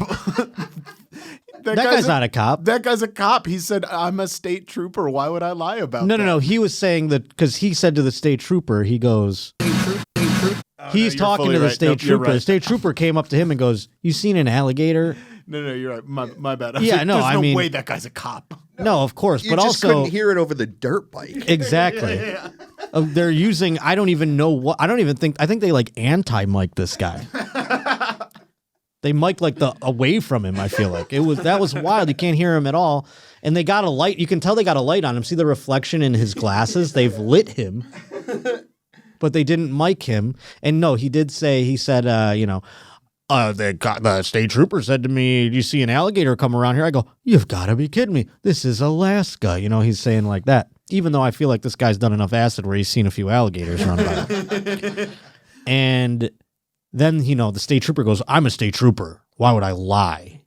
That guy's not a cop. That guy's a cop. He said, I'm a state trooper. Why would I lie about that? No. He was saying that because he said to the state trooper, he goes, he's talking to the state trooper. Right. The state trooper came up to him and goes, you seen an alligator? No, you're right. My bad. Yeah, no, There's no mean, way that guy's a cop. No, of course. You but just also couldn't hear it over the dirt bike. Exactly. Yeah. They're using, I don't even know what, I think they like anti-mic this guy. They mic like the away from him, I feel like. That was wild. You can't hear him at all. And they got a light. You can tell they got a light on him. See the reflection in his glasses? They've lit him. But they didn't mic him. And no, he did say, he said, the state trooper said to me, "Do you see an alligator come around here?" I go, "You've got to be kidding me. This is Alaska." You know, he's saying like that. Even though I feel like this guy's done enough acid where he's seen a few alligators run by. And then, you know, the state trooper goes, "I'm a state trooper. Why would I lie?"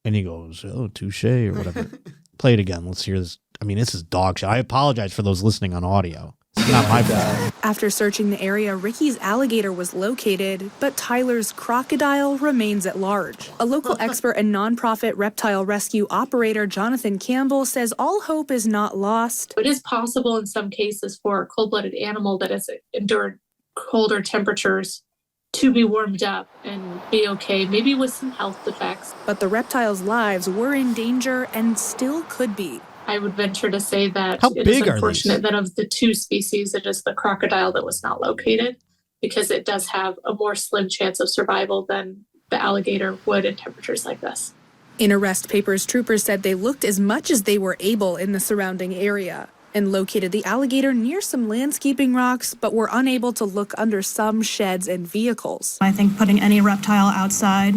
And he goes, "Oh, touche," or whatever. Play it again. Let's hear this. I mean, this is dog shit. I apologize for those listening on audio. It's not my fault. After searching the area, Ricky's alligator was located, but Tyler's crocodile remains at large. A local expert and nonprofit reptile rescue operator, Jonathan Campbell, says all hope is not lost. It is possible in some cases for a cold-blooded animal that has endured colder temperatures to be warmed up and be okay, maybe with some health defects. But the reptiles' lives were in danger and still could be. I would venture to say that How it big is are unfortunate that of the two species, it is the crocodile that was not located, because it does have a more slim chance of survival than the alligator would in temperatures like this. In arrest papers, troopers said they looked as much as they were able in the surrounding area and located the alligator near some landscaping rocks, but were unable to look under some sheds and vehicles. I think putting any reptile outside.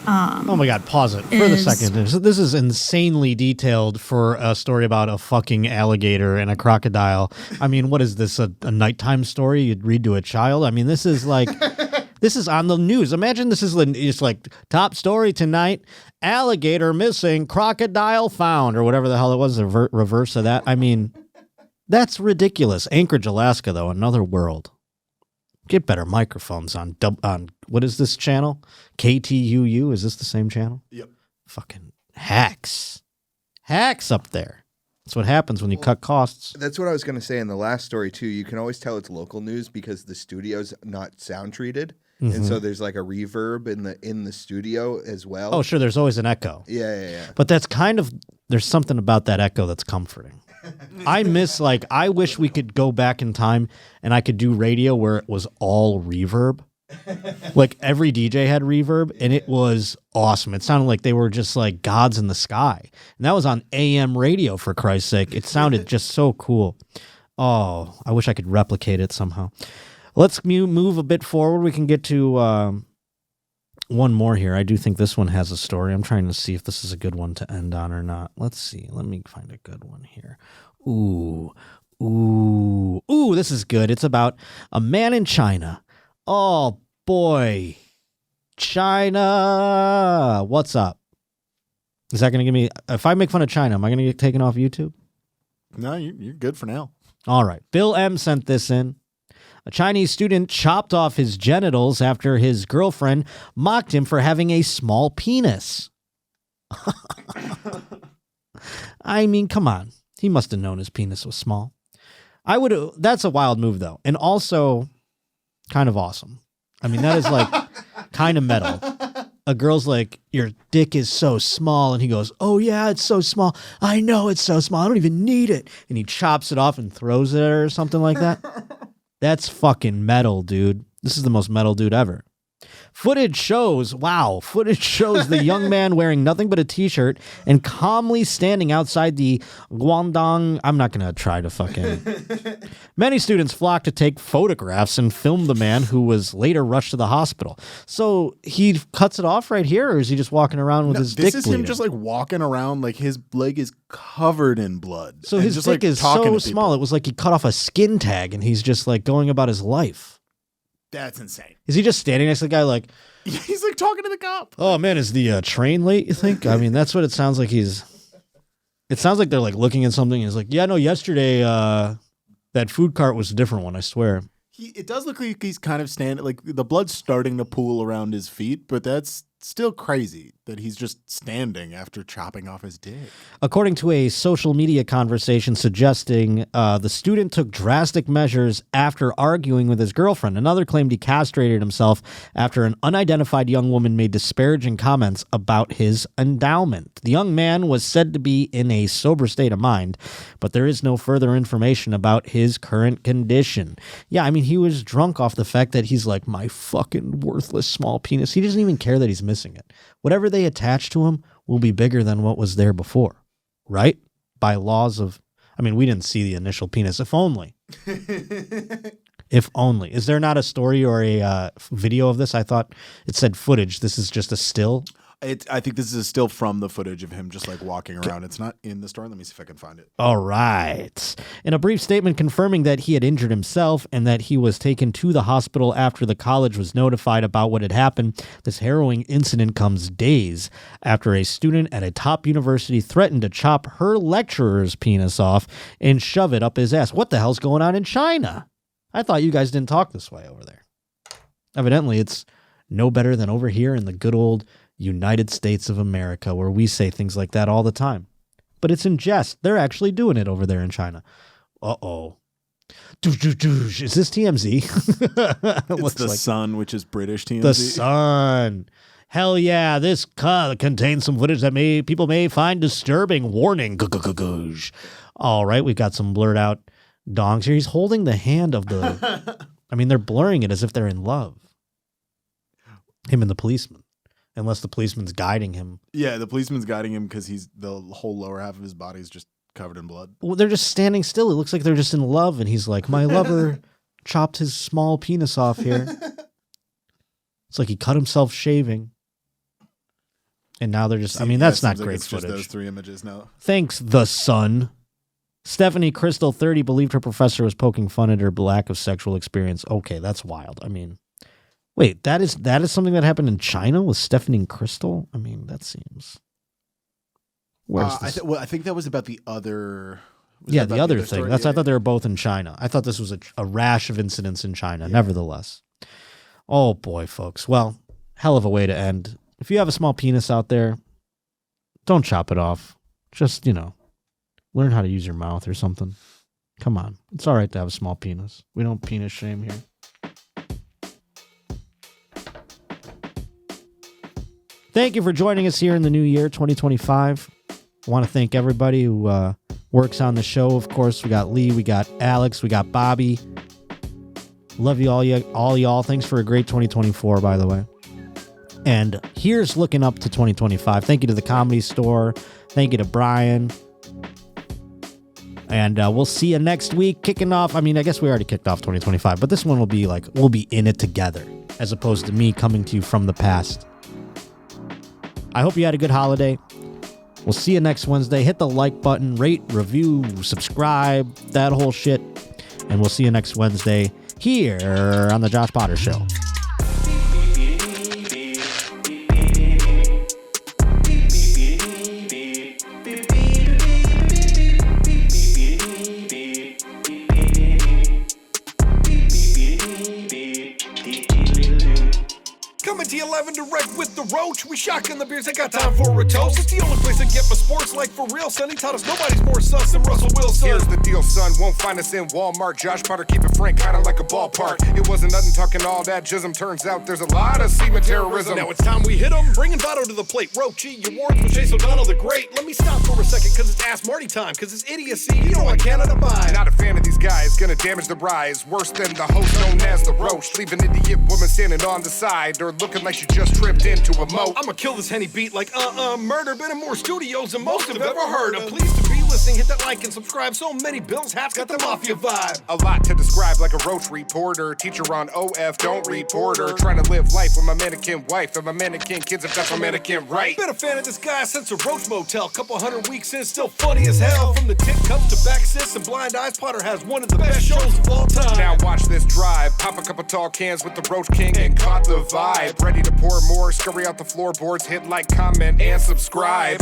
Oh my God, pause it for the second. This is insanely detailed for a story about a fucking alligator and a crocodile. I mean, what is this, a nighttime story you'd read to a child? I mean, this is like, this is on the news. Imagine this is just like, top story tonight, alligator missing, crocodile found, or whatever the hell it was, the reverse of that. I mean, that's ridiculous. Anchorage, Alaska, though, another world. Get better microphones on what is this channel? KTUU? Is this the same channel? Yep. Fucking hacks. Hacks up there. That's what happens when you cut costs. That's what I was going to say in the last story, too. You can always tell it's local news because the studio's not sound treated. Mm-hmm. And so there's like a reverb in the studio as well. Oh, sure. There's always an echo. Yeah. But that's there's something about that echo that's comforting. I wish we could go back in time and I could do radio where it was all reverb. Like every DJ had reverb and it was awesome. It sounded like they were just like gods in the sky. And that was on AM radio, for Christ's sake. It sounded just so cool. Oh, I wish I could replicate it somehow. Let's move a bit forward. We can get to one more here. I do think this one has a story. I'm trying to see if this is a good one to end on or not. Let's see. Let me find a good one here. Ooh, this is good. It's about a man in China. Oh, boy. China. What's up? Is that going to give me... If I make fun of China, am I going to get taken off YouTube? No, you're good for now. All right. Bill M. sent this in. A Chinese student chopped off his genitals after his girlfriend mocked him for having a small penis. I mean, come on. He must have known his penis was small. That's a wild move, though. And also kind of awesome. I mean, that is like kind of metal. A girl's like, "Your dick is so small." And he goes, "Oh, yeah, it's so small. I know it's so small. I don't even need it." And he chops it off and throws it at her or something like that. That's fucking metal, dude. This is the most metal dude ever. Footage shows the young man wearing nothing but a t-shirt and calmly standing outside the Guangdong. I'm not going to try to fucking... Many students flocked to take photographs and film the man, who was later rushed to the hospital. So he cuts it off right here, or is he just walking around with his dick bleeding? This is him just like walking around, like his leg is covered in blood. So his just, dick like, is talking so to people. small. It was like he cut off a skin tag and he's just like going about his life. That's insane. Is he just standing next to the guy like... He's like talking to the cop. "Oh, man, is the train late, you think?" I mean, that's what it sounds like It sounds like they're like looking at something and he's like, "Yeah, no, yesterday that food cart was a different one, I swear." It does look like he's kind of standing, like the blood's starting to pool around his feet, but that's still crazy that he's just standing after chopping off his dick. According to a social media conversation suggesting the student took drastic measures after arguing with his girlfriend. Another claimed he castrated himself after an unidentified young woman made disparaging comments about his endowment. The young man was said to be in a sober state of mind, but there is no further information about his current condition. Yeah, I mean, he was drunk off the fact that he's like, "My fucking worthless small penis." He doesn't even care that he's missing it. Whatever they attach to him will be bigger than what was there before, right? By laws of, I mean, we didn't see the initial penis. If only If only. Is there not a story or a video of this? I thought it said footage. This is just a still. I think this is a still from the footage of him just like walking around. It's not in the story. Let me see if I can find it. All right. In a brief statement confirming that he had injured himself and that he was taken to the hospital after the college was notified about what had happened, this harrowing incident comes days after a student at a top university threatened to chop her lecturer's penis off and shove it up his ass. What the hell's going on in China? I thought you guys didn't talk this way over there. Evidently, it's no better than over here in the good old United States of America, where we say things like that all the time. But it's in jest. They're actually doing it over there in China. Uh-oh. Is this TMZ? It's the Sun, which is British TMZ. The Sun. Hell yeah, this contains some footage that people may find disturbing. Warning. All right, we've got some blurred out dongs here. He's holding the hand of the... I mean, they're blurring it as if they're in love. Him and the policeman. Unless the policeman's guiding him. Yeah, the policeman's guiding him because the whole lower half of his body is just covered in blood. Well, they're just standing still. It looks like they're just in love, and he's like, my lover chopped his small penis off here. It's like he cut himself shaving. And now they're just, I mean, that's not great footage. Just those three images now. Thanks, the Sun. Stephanie Crystal, 30, believed her professor was poking fun at her lack of sexual experience. Okay, that's wild. I mean... Wait, that is something that happened in China with Stephanie Crystal? I mean, that seems... Where's this? I think that was about the other... Yeah, the other thing. I thought they were both in China. I thought this was a rash of incidents in China, nevertheless. Oh, boy, folks. Well, hell of a way to end. If you have a small penis out there, don't chop it off. Just, learn how to use your mouth or something. Come on. It's all right to have a small penis. We don't penis shame here. Thank you for joining us here in the new year, 2025. I want to thank everybody who works on the show. Of course, we got Lee, we got Alex, we got Bobby. Love you all y'all. Thanks for a great 2024, by the way. And here's looking up to 2025. Thank you to the Comedy Store. Thank you to Brian. And we'll see you next week. Kicking off, I mean, I guess we already kicked off 2025, but this one will be like, we'll be in it together, as opposed to me coming to you from the past. I hope you had a good holiday. We'll see you next Wednesday. Hit the like button, rate, review, subscribe, that whole shit. And we'll see you next Wednesday here on the Josh Potter Show. Coming to 11 direct with the Roach. We shotgun the beers, I got time for a toast. It's the only place I get my sports like for real. Sonny taught us nobody's more sus than Russell Wilson. Here's the deal, son. Won't find us in Walmart. Josh Potter, keep it frank, kinda like a ballpark. It wasn't nothing talking all that jism. Turns out there's a lot of semen terrorism. Now it's time we hit 'em. Bringing Votto to the plate. Roachy, your wards with Chase O'Donnell the Great. Let me stop for a second, cause it's Ask Marty time. Cause it's idiocy, you know I cannot abide. Not a fan of these guys, gonna damage the rise. Worse than the host known as the Roach. Leave an idiot woman standing on the side or looking like she just tripped into a moat. I'ma kill this Henny beat like murder. Been in more studios than most have ever heard of. Pleased to be listening, hit that like and subscribe. So many Bills hats got the mafia vibe. A lot to describe like a Roach reporter. Teacher on OF, don't report her. Trying to live life with my mannequin wife and my mannequin kids if that's my mannequin right. Been a fan of this guy since a Roach Motel. Couple 100 weeks in, still funny as hell. From the tip cups to back sis and blind eyes, Potter has one of the best shows of all time. Now watch this drive. Pop a couple tall cans with the Roach King and caught the vibe. Ready to pour more, scurry out the floorboards, hit like, comment, and subscribe.